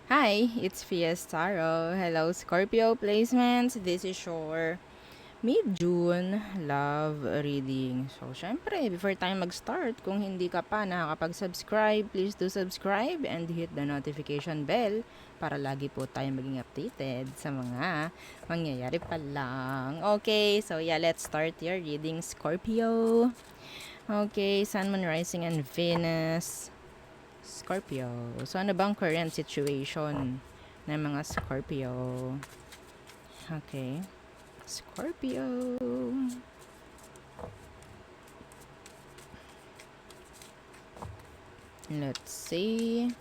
Hi, it's Fiestaro. Hello, Scorpio placements. This is your mid-June love reading. So, syempre, before tayo mag-start, kung hindi ka pa nakakapag-subscribe, please do subscribe and hit the notification bell para lagi po tayo maging updated sa mga mangyayari pa lang. Okay, so yeah, let's start your reading, Scorpio. Okay, Sun, Moon, Rising, and Venus. Scorpio. So, ano bang current situation ng mga Scorpio? Okay. Scorpio. Let's see.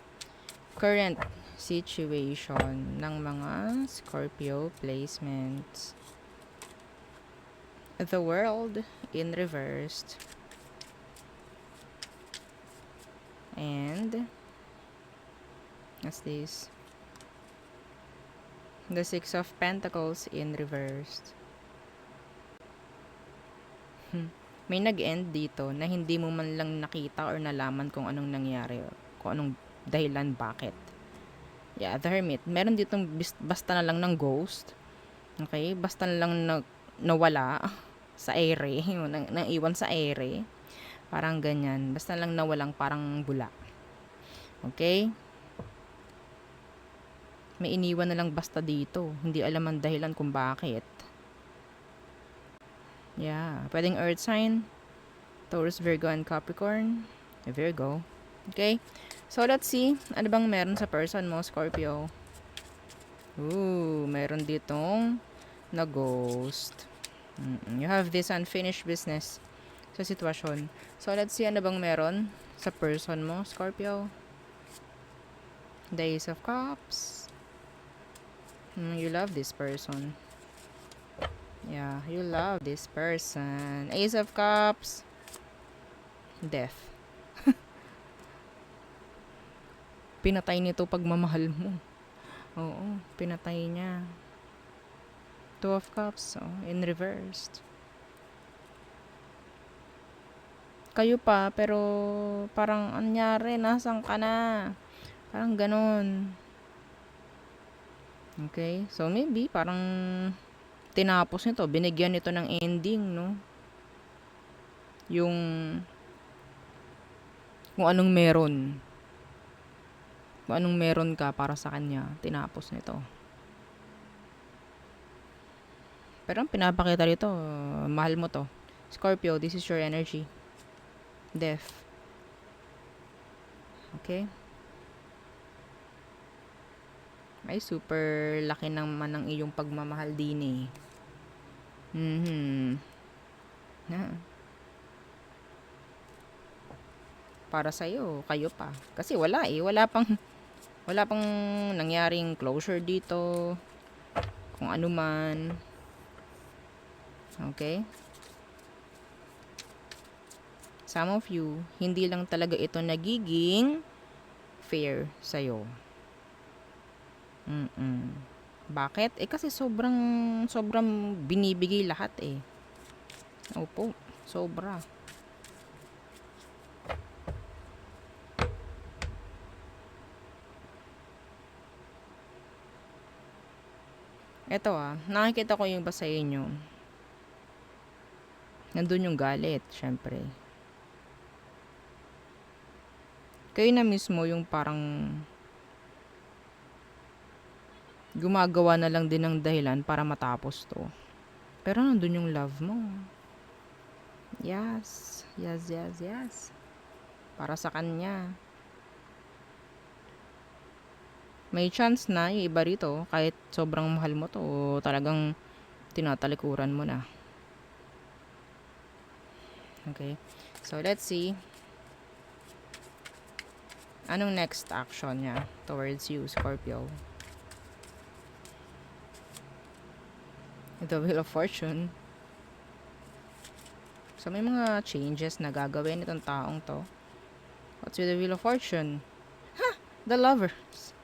Current situation ng mga Scorpio placements. The World in reversed. And what's this? The Six of Pentacles in reversed. May nag-end dito na hindi mo man lang nakita or nalaman kung anong nangyari, kung anong dahilan bakit. Yeah, the Hermit. Meron ditong basta na lang ng ghost. Okay? Basta na lang nawala sa ere. Naiwan sa ere. Parang ganyan. Basta lang nawalang parang bula. Okay? May iniwan na lang basta dito. Hindi alam ang dahilan kung bakit. Yeah. Pwedeng Earth sign. Taurus, Virgo, and Capricorn. Virgo. Okay? So, let's see. Ano bang meron sa person mo, Scorpio? Ooh, meron ditong na ghost. You have this unfinished business sa sitwasyon. So, let's see ano bang meron sa person mo, Scorpio. The Ace of Cups. You love this person. Yeah, you love this person. Ace of Cups. Death. Pinatay nito pagmamahal mo. Oo, pinatay niya. Two of Cups, in reversed. Kayo pa, pero parang anyari, nasan ka na? Parang ganon. Okay, so maybe parang tinapos nito, binigyan nito ng ending, no? Yung kung anong meron. Kung anong meron ka para sa kanya, tinapos nito. Pero ang pinapakita dito, mahal mo to. Scorpio, this is your energy. Death. Okay? Ay, super laki naman ng iyong pagmamahal din eh. Na. Para sa'yo, kayo pa. Kasi wala eh. Wala pang nangyaring closure dito. Kung ano man. Okay? Some of you, hindi lang talaga ito nagiging fair sa'yo. Bakit? Kasi sobrang binibigay lahat eh. Opo, sobra. Eto nakikita ko yung basa inyo. Nandun yung galit, syempre. Kayo na mismo yung parang gumagawa na lang din ng dahilan para matapos to. Pero nandun yung love mo. Yes. Yes, yes, yes. Para sa kanya. May chance na yung iba rito, kahit sobrang mahal mo to, talagang tinatalikuran mo na. Okay. So, let's see. Anong next action niya towards you, Scorpio? The Wheel of Fortune. So, may mga changes na gagawin itong taong to. What's with the Wheel of Fortune? The Lovers.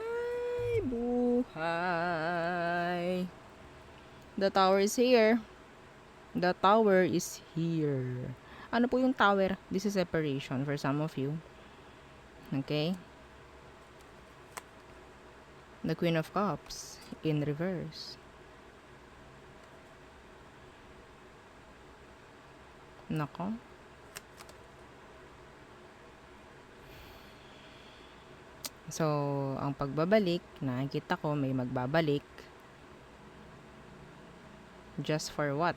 Ay, buhay. The Tower is here. The Tower is here. Ano po yung Tower? This is separation for some of you. Okay? The Queen of Cups in reverse. Nako. So, ang pagbabalik, nakikita ko may magbabalik. Just for what?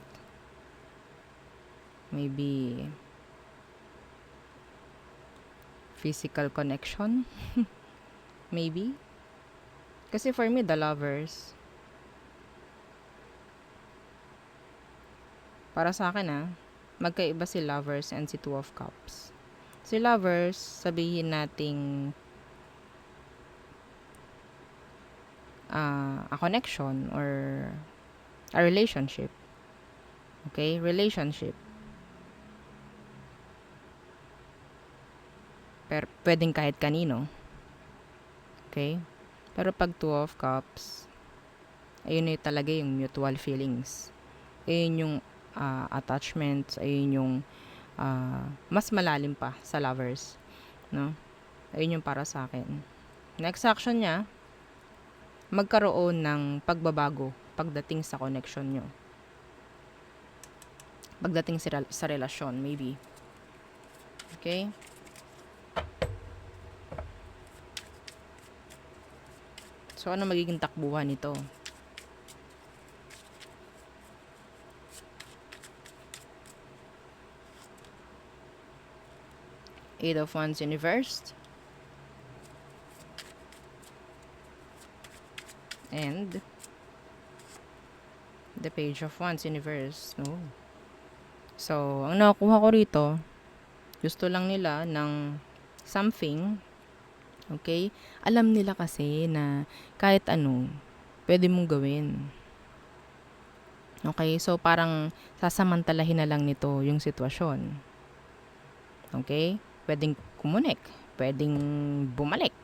Maybe physical connection? Maybe? Kasi for me, the lovers, para sa akin magkaiba si lovers and si two of cups. Si lovers, sabihin nating a connection or a relationship. Okay? Relationship. Pero pwedeng kahit kanino. Okay? Pero pag two of cups, ayun yung talaga yung mutual feelings. Ayun yung attachments, ayun yung mas malalim pa sa lovers. No? Ayun yung para sa akin. Next action niya, magkaroon ng pagbabago pagdating sa connection nyo. Pagdating sa relasyon, maybe. Okay? So, ano magiging takbuhan nito? Eight of Wands in reversed. And the Page of Wands in reverse. Oh. So, ang nakuha ko rito, gusto lang nila ng something. Okay? Alam nila kasi na kahit ano, pwede mong gawin. Okay? So, parang sasamantalahin na lang nito yung sitwasyon. Okay? Pwedeng kumunik. Pwedeng bumalik.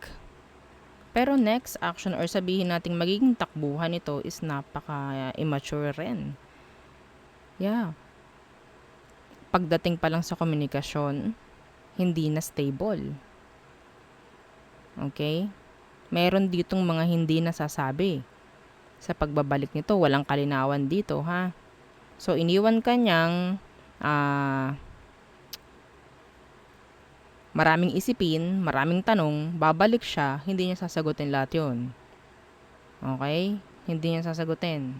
Pero next action or sabihin nating magiging takbuhan nito is napaka-immature rin. Yeah. Pagdating pa lang sa komunikasyon, hindi na stable. Okay? Meron ditong mga hindi nasasabi. Sa pagbabalik nito, walang kalinawan dito, ha? So, iniwan kanyang maraming isipin, maraming tanong, babalik siya, hindi niya sasagutin lahat yun. Okay? Hindi niya sasagutin.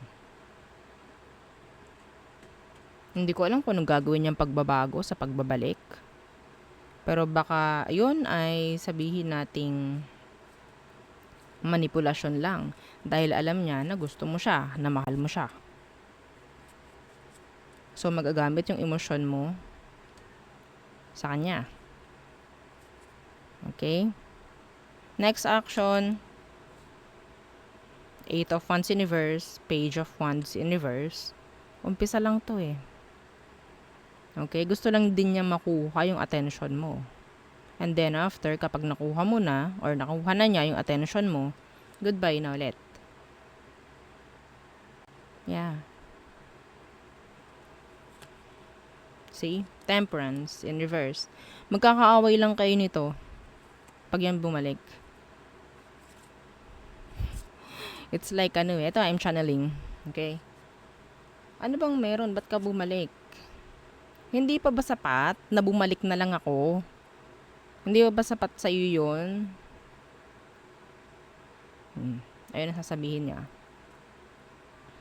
Hindi ko alam kung anong gagawin niyang pagbabago sa pagbabalik. Pero baka yun ay sabihin nating manipulasyon lang. Dahil alam niya na gusto mo siya, na mahal mo siya. So, magagamit yung emosyon mo sa kanya. Okay? Next action, Eight of Wands in reverse, Page of Wands in reverse. Umpisa lang to eh. Okay? Gusto lang din niya makuha yung attention mo. And then after, kapag nakuha mo na, or nakuha na niya yung attention mo, goodbye na ulit. Yeah. See? Temperance in reverse. Magkakaaway lang kayo nito pag yan bumalik. It's like ito I'm channeling. Okay? Ano bang meron? Ba't ka bumalik? Hindi pa ba sapat na bumalik na lang ako? Hindi ba sapat sa iyo yun? Ayun ang sasabihin niya.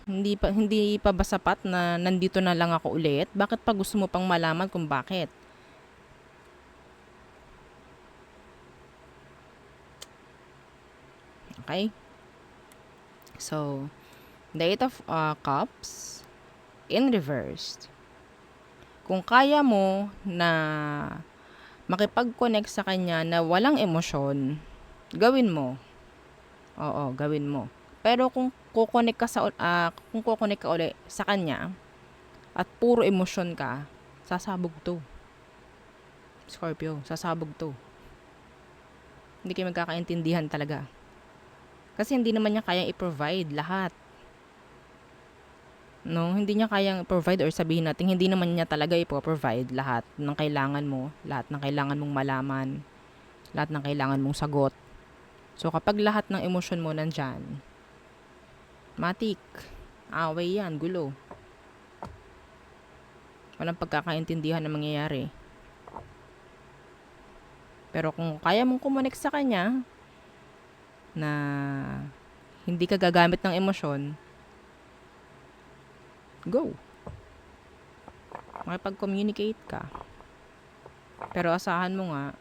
Hindi pa ba sapat na nandito na lang ako ulit? Bakit pa gusto mo pang malaman kung bakit? Okay? So, the Eight of Cups in reversed. Kung kaya mo na makipag-connect sa kanya na walang emosyon, gawin mo. Oo, gawin mo. Pero kung kukonek ka ulit sa kanya at puro emosyon ka, sasabog to. Scorpio, sasabog to. Hindi kayo magkakaintindihan talaga. Kasi hindi naman niya kayang i-provide lahat. No, hindi niya kayang provide or sabihin natin hindi naman niya talaga i-provide lahat ng kailangan mo, lahat ng kailangan mong malaman, lahat ng kailangan mong sagot. So, kapag lahat ng emosyon mo nandyan, matik, away yan, gulo. Walang pagkakaintindihan na mangyayari. Pero kung kaya mong kumonek sa kanya, na hindi ka gagamit ng emosyon, go. Makipag-communicate ka. Pero asahan mo nga,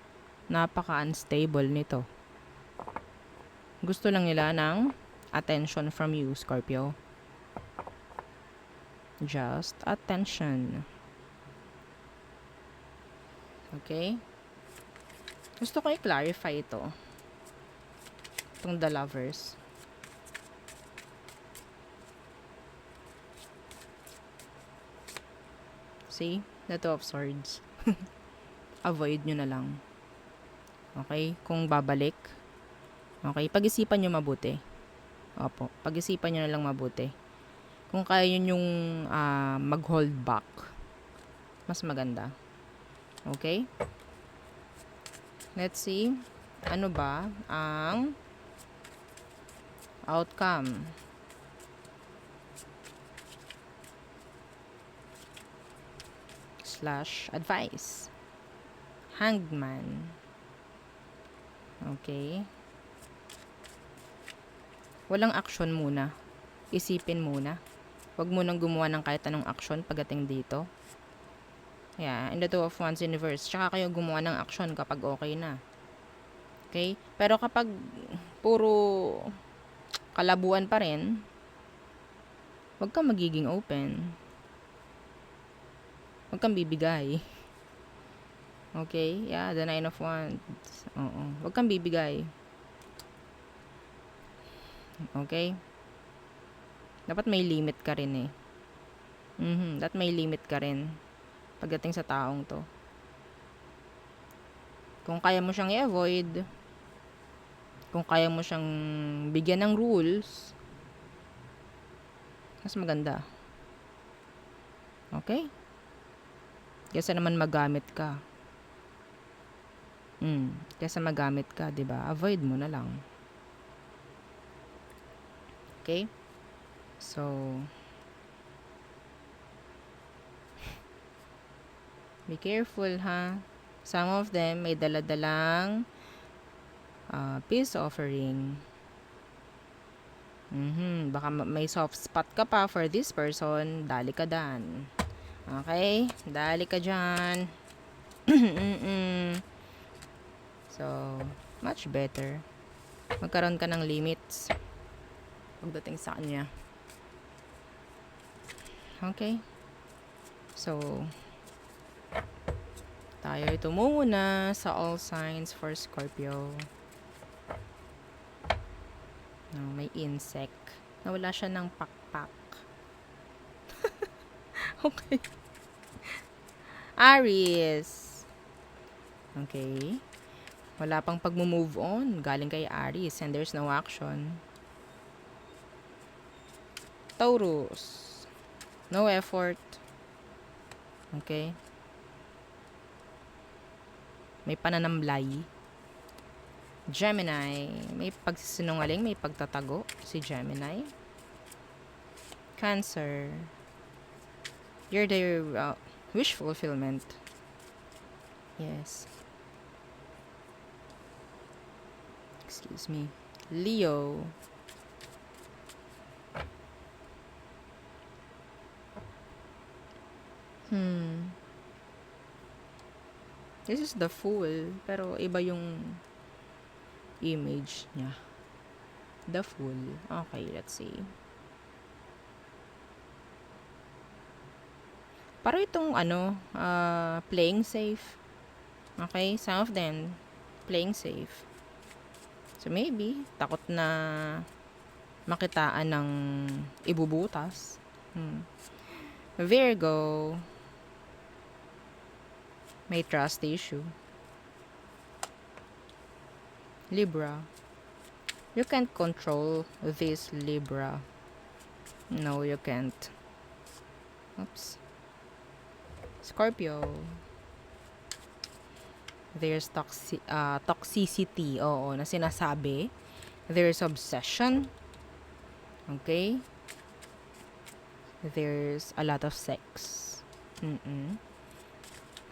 napaka-unstable nito. Gusto lang nila ng attention from you, Scorpio. Just attention. Okay? Gusto ko i-clarify ito. Itong The Lovers. See? The Two of Swords. Avoid nyo na lang. Okay? Kung babalik. Okay? Pag-isipan nyo mabuti. Opo. Pag-isipan nyo na lang mabuti. Kung kaya nyo yung mag-hold back, mas maganda. Okay? Let's see. Ano ba ang outcome? / advice. Hanged Man. Okay. Walang action muna. Isipin muna. Huwag mo nang gumawa ng kahit anong action pagdating dito. Yeah, in the Two of Wands universe. Tsaka kayo gumawa ng action kapag okay na. Okay? Pero kapag puro kalabuan pa rin, huwag kang magiging open. Huwag kang bibigay. Okay? Yeah, the Nine of Wands. Oo. Huwag kang bibigay. Okay? Dapat may limit ka rin eh. Dapat may limit ka rin pagdating sa taong to. Kung kaya mo siyang i-avoid, kung kaya mo siyang bigyan ng rules, mas maganda. Okay? Kesa naman magamit ka. Kesa magamit ka, 'di ba? Avoid mo na lang. Okay? So, be careful, ha? Some of them may dala-dalang peace offering. Baka may soft spot ka pa for this person. Dali ka dan. Okay? Dali ka dyan. So, much better. Magkaroon ka ng limits pagdating sa kanya. Okay? So, tayo tumungo na sa all signs for Scorpio. May insect. Nawala siya ng pakpak. Okay. Aries. Okay. Wala pang pag-move on. Galing kay Aries and there's no action. Taurus. No effort. Okay. May pananamlay. Gemini. May pagsisinungaling, may pagtatago. Si Gemini. Cancer. You're the wish fulfillment. Yes. Excuse me. Leo. This is the Fool. Pero iba yung image niya. The Fool. Okay, let's see. Para itong playing safe. Okay, some of them playing safe. So maybe takot na makitaan ng ibubutas. Virgo. May trust issue. Libra. You can't control this, Libra. No, you can't. Oops. Scorpio. There's toxicity, oo, na sinasabi. There's obsession. Okay? There's a lot of sex.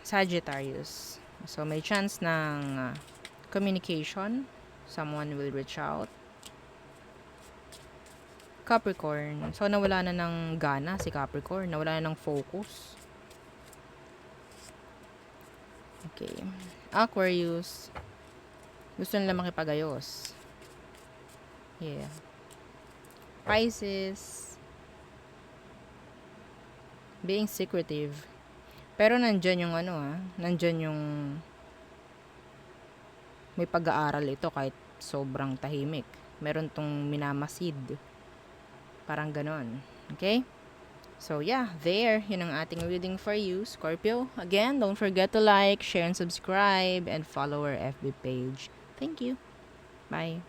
Sagittarius. So, may chance ng communication. Someone will reach out. Capricorn. So, nawala na ng gana si Capricorn. Nawala na ng focus. Okay. Aquarius. Gusto nila makipagayos. Yeah. Pisces. Being secretive. Pero nandyan yung nandyan yung may pag-aaral ito kahit sobrang tahimik. Meron tong minamasid. Parang ganon. Okay? So, yeah, yun ang ating reading for you, Scorpio. Again, don't forget to like, share, and subscribe, and follow our FB page. Thank you. Bye.